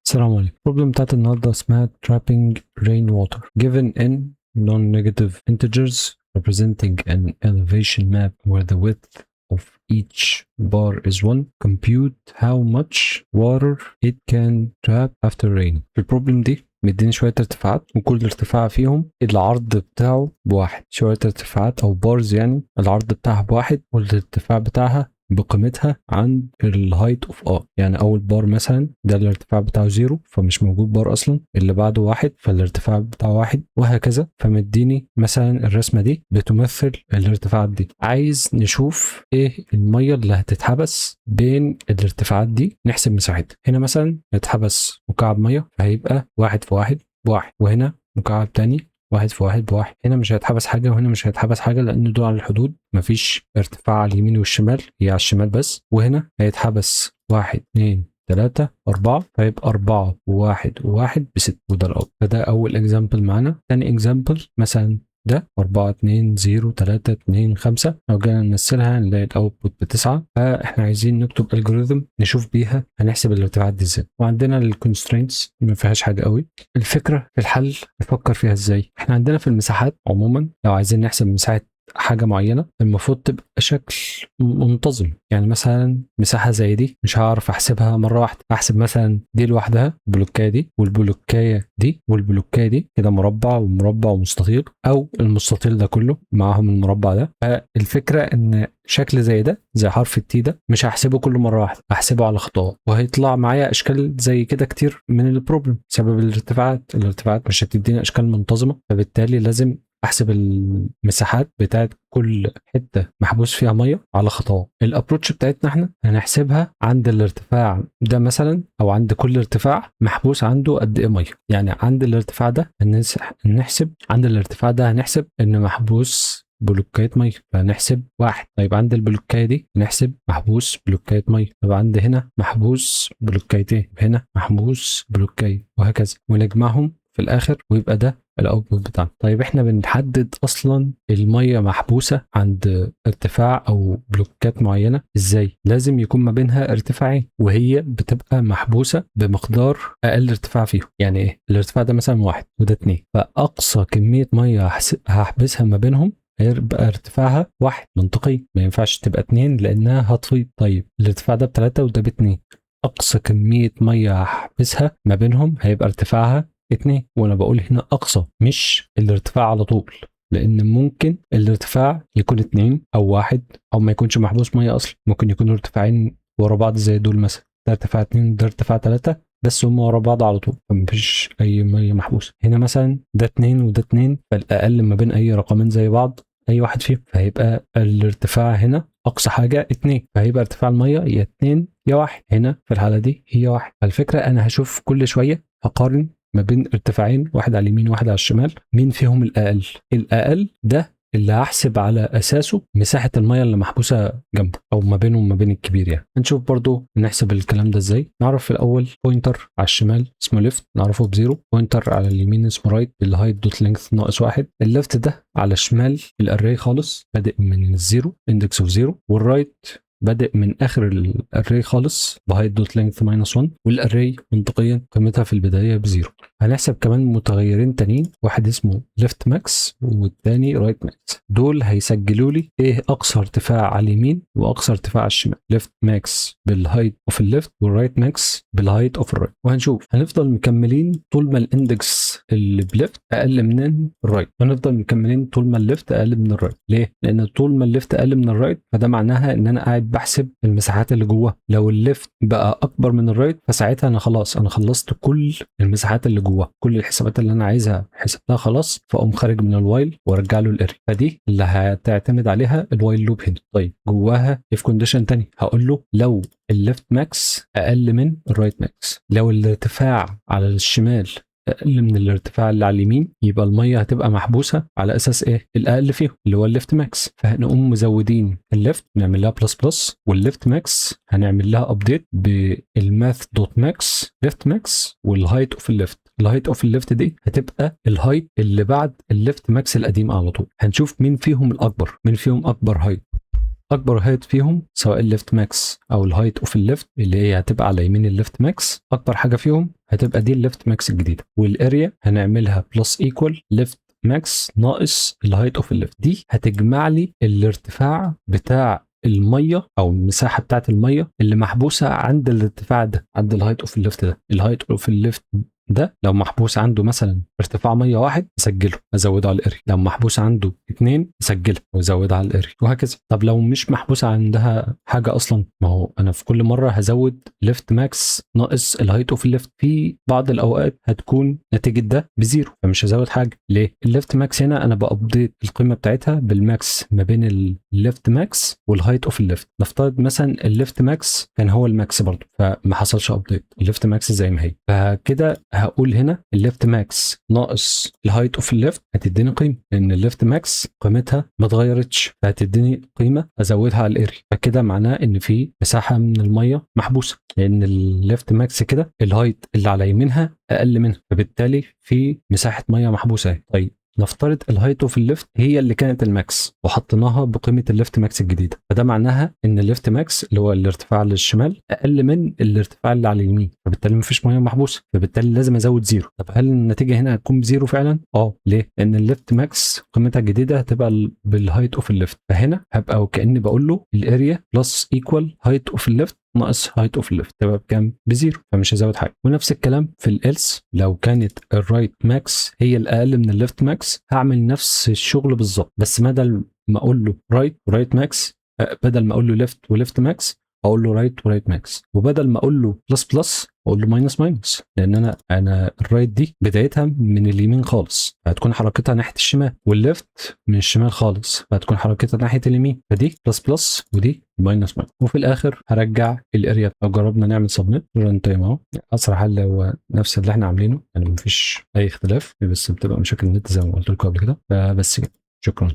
السلام عليكم. البروبلم بتاعت النهارده اسمها trapping rainwater given in non-negative integers representing an elevation map where the width of each bar is 1. Compute how much water it can trap after rain. في البروبلم دي مديني شوية ارتفاعات وكل ارتفاع فيهم العرض بتاعه بواحد. شوية ارتفاعات أو بارز، يعني العرض بتاعها بواحد والارتفاع بتاعها بقيمتها عند الهايت اوف يعني اول بار مثلا ده الارتفاع بتاعه 0 فمش موجود بار اصلا، اللي بعده 1 فالارتفاع بتاعه 1 وهكذا. فمديني مثلا الرسمه دي بتمثل الارتفاعات دي. عايز نشوف ايه الميه اللي هتتحبس بين الارتفاعات دي، نحسب مساحتها. هنا مثلا هيتحبس مكعب ميه فهيبقى 1 في 1 بواحد، وهنا مكعب تاني 1 في 1 بواحد. هنا مش هيتحبس حاجة وهنا مش هيتحبس حاجة لأن دول على الحدود، مفيش ارتفاع على اليمين والشمال، هي على الشمال بس. وهنا هيتحبس 1 2 3 4 فيبقى 4 و1 و1 ب6 وده الأول. فده أول اكزامبل معانا. تاني اكزامبل مثلا ده 4 2 0 3 2 5. لو جينا نمثلها نلاقي الاوتبوت ب9. فاحنا عايزين نكتب الجوريثم نشوف بيها هنحسب الارتفاعات دي ازاي. وعندنا الكونسترينتس ما فيهاش حاجه قوي. الفكره في الحل نفكر فيها ازاي. احنا عندنا في المساحات عموما لو عايزين نحسب مساحه حاجه معينه المفروض تبقى شكل منتظم. يعني مثلا مساحه زي دي مش هعرف احسبها مره واحده، احسب مثلا دي لوحدها البلوكايه دي والبلوكايه دي والبلوكايه دي كده مربع ومربع ومستطيل، او المستطيل ده كله معاهم المربع ده. فالفكره ان شكل زي ده زي حرف التي ده مش هحسبه كل مره واحده، احسبه على خطوات وهيطلع معايا اشكال زي كده كتير من البروبلم بسبب الارتفاعات مش هتدينا اشكال منتظمه. فبالتالي لازم احسب المساحات بتاعت كل حته محبوس فيها ميه على خطوات. الابروتش بتاعتنا احنا هنحسبها عند الارتفاع ده مثلا، او عند كل ارتفاع محبوس عنده قد ايه ميه. يعني عند الارتفاع ده هنحسب عند الارتفاع ده هنحسب ان محبوس بلوكايه ميه فهنحسب 1. طيب عند البلوكايه دي هنحسب محبوس بلوكايه ميه. طب عند هنا محبوس بلوكايتين، هنا محبوس بلوكايه، وهكذا ونجمعهم في الاخر ويبقى ده الاوتبوت بتاعنا. طيب احنا بنحدد اصلا الميه محبوسه عند ارتفاع او بلوكات معينه ازاي؟ لازم يكون ما بينها ارتفاعين وهي بتبقى محبوسه بمقدار اقل ارتفاع فيهم. يعني ايه؟ الارتفاع ده مثلا 1 وده 2، فاقصى كميه ميه هحبسها ما بينهم هيبقى ارتفاعها 1. منطقي، ما ينفعش تبقى 2 لانها هتفيض. طيب الارتفاع ده ب3 وده ب2، اقصى كميه ميه هحبسها ما بينهم هيبقى ارتفاعها 2. وانا بقول هنا اقصى مش الارتفاع على طول، لان ممكن الارتفاع يكون 2 او 1 او ما يكونش محبوس ميه اصلا. ممكن يكونوا ارتفاعين ورا بعض زي دول مثلا، ده ارتفاع 2 ده ارتفاع 3 بس هم ورا بعض على طول فمفيش اي ميه محبوسه. هنا مثلا ده 2 وده 2 فالاقل ما بين اي رقمين زي بعض اي واحد فيهم، فهيبقى الارتفاع هنا اقصى حاجه 2 فهيبقى ارتفاع الميه يا 2 يا 1. هنا في الحاله دي هي 1. فالفكره انا هشوف كل شويه هقارن ما بين ارتفاعين، واحد على اليمين واحد على الشمال، مين فيهم الاقل. الاقل ده اللي هحسب على اساسه مساحه الميه اللي محبوسه جنبه او ما بينه وما بين الكبير. يعني هنشوف برضو نحسب الكلام ده ازاي. نعرف في الاول بوينتر على الشمال اسمه ليفت نعرفه بزيرو، بوينتر على اليمين اسمه رايت بالهايت دوت لينث ناقص 1. الليفت ده على شمال الاري خالص بادئ من الزيرو اندكس اوف زيرو، والرايت بادئ من اخر الاري خالص بهايت دوت لينث ماينس 1، والاري منطقيا قيمتها في البدايه بزيرو. هنحسب كمان متغيرين تانيين، واحد اسمه ليفت ماكس والتاني رايت ماكس. دول هيسجلوا لي ايه اقصى ارتفاع على اليمين واقصى ارتفاع على الشمال. ليفت ماكس بالهايت اوف الليفت والرايت ماكس بالهايت اوف الرايت. وهنشوف هنفضل مكملين طول ما الاندكس اللي بليفت اقل من الرايت، هنفضل مكملين طول ما الليفت اقل من الرايت. ليه؟ لان طول ما الليفت اقل من الرايت فده معناها ان انا قاعد بحسب المساحات اللي جوه. لو الليفت بقى اكبر من الرايت فساعتها انا خلاص انا خلصت كل المساحات اللي جوه، كل الحسابات اللي انا عايزها حسبتها خلاص، فاقوم خارج من الوايل وارجع له الاري. فدي اللي هتعتمد عليها الوايل لوب هنا. طيب جواها اف كونديشن تاني هقول له لو الليفت ماكس اقل من الرايت ماكس، لو الارتفاع على الشمال اقل من الارتفاع اللي على اليمين يبقى الميه هتبقى محبوسه على اساس ايه؟ الاقل فيهم اللي هو الليفت ماكس. فهنقوم مزودين الليفت نعمل لها بلس بلس، والليفت ماكس هنعمل لها ابديت بالماث دوت ماكس ليفت ماكس والهايت اوف الليفت. الهايت اوف الليفت دي هتبقى الهايت اللي بعد الليفت ماكس القديم على طول. هنشوف مين فيهم الاكبر، مين فيهم اكبر هايت. اكبر هايت فيهم سواء الليفت ماكس او الهايت اوف الليفت اللي هي هتبقى على يمين الليفت ماكس، اكبر حاجه فيهم هتبقى دي الليفت ماكس الجديده. والاريا هنعملها بلس ايكوال ليفت ماكس ناقص الهايت اوف الليفت. دي هتجمع لي الارتفاع بتاع الميه او المساحه بتاعت الميه اللي محبوسه عند الارتفاع ده، عند الهايت اوف الليفت ده. الهايت اوف الليفت ده لو محبوس عنده مثلا ارتفاع ميه واحد اسجله ازوده على الاري، لو محبوس عنده اتنين اسجلها وازودها على الاري، وهكذا. طب لو مش محبوسه عندها حاجه اصلا، ما هو انا في كل مره هزود ليفت ماكس ناقص الهايت اوف الليفت. في بعض الاوقات هتكون نتيجه ده بزيرو فمش هزود حاجه. ليه؟ الليفت ماكس هنا انا بابديت القيمه بتاعتها بالماكس ما بين الليفت ماكس والهايت اوف الليفت. نفترض مثلا الليفت ماكس كان هو الماكس برضه فما حصلش ابديت، الليفت ماكس زي ما هي. فكده هقول هنا الليفت ماكس ناقص الهايت اوف الليفت هتديني قيمه، لان الليفت ماكس قيمتها ما اتغيرتش فهتديني قيمه ازودها على الاري. فكده معناه ان في مساحه من الميه محبوسه، لان الليفت ماكس كده الهايت اللي على يمينها اقل منها، فبالتالي في مساحه ميه محبوسه اهي. طيب نفترض الهايت اوف الليفت هي اللي كانت الماكس وحطيناها بقيمه الليفت ماكس الجديده، فده معناها ان الليفت ماكس اللي هو الارتفاع للشمال اقل من الارتفاع اللي على اليمين، فبالتالي مفيش ميه محبوسه، فبالتالي لازم ازود زيرو. طب هل النتيجه هنا هتكون بزيرو فعلا؟ ليه؟ لان الليفت ماكس قيمتها الجديده هتبقى بالهايت اوف الليفت، فهنا هبقى وكاني بقول له الاريا بلس ايكوال هايت اوف الليفت ناقص هايت اوف الليفت تبقى بكام؟ بزيرو، فمش هزود حاجه. ونفس الكلام في الالس، لو كانت الرايت ماكس هي الاقل من الليفت ماكس هعمل نفس الشغل بالظبط، بس بدل ما اقول له رايت ورايت ماكس، بدل ما اقول له ليفت وليفت ماكس اقول له رايت ورايت ماكس، وبدل ما اقول له بلس بلس اقول له ماينس ماينس، لان انا الرايت دي بدايتها من اليمين خالص فهتكون حركتها ناحيه الشمال، والليفت من الشمال خالص فهتكون حركتها ناحيه اليمين، فدي بلس بلس ودي ماينس ماينس. وفي الاخر هرجع الاريا. لو جربنا نعمل سبميت ران تايم اهو، اسرع حل هو نفس اللي احنا عاملينه، يعني مفيش اي اختلاف، بس بتبقى مشاكل النت زي ما قلت لكم قبل كده. فبس كده، شكرا.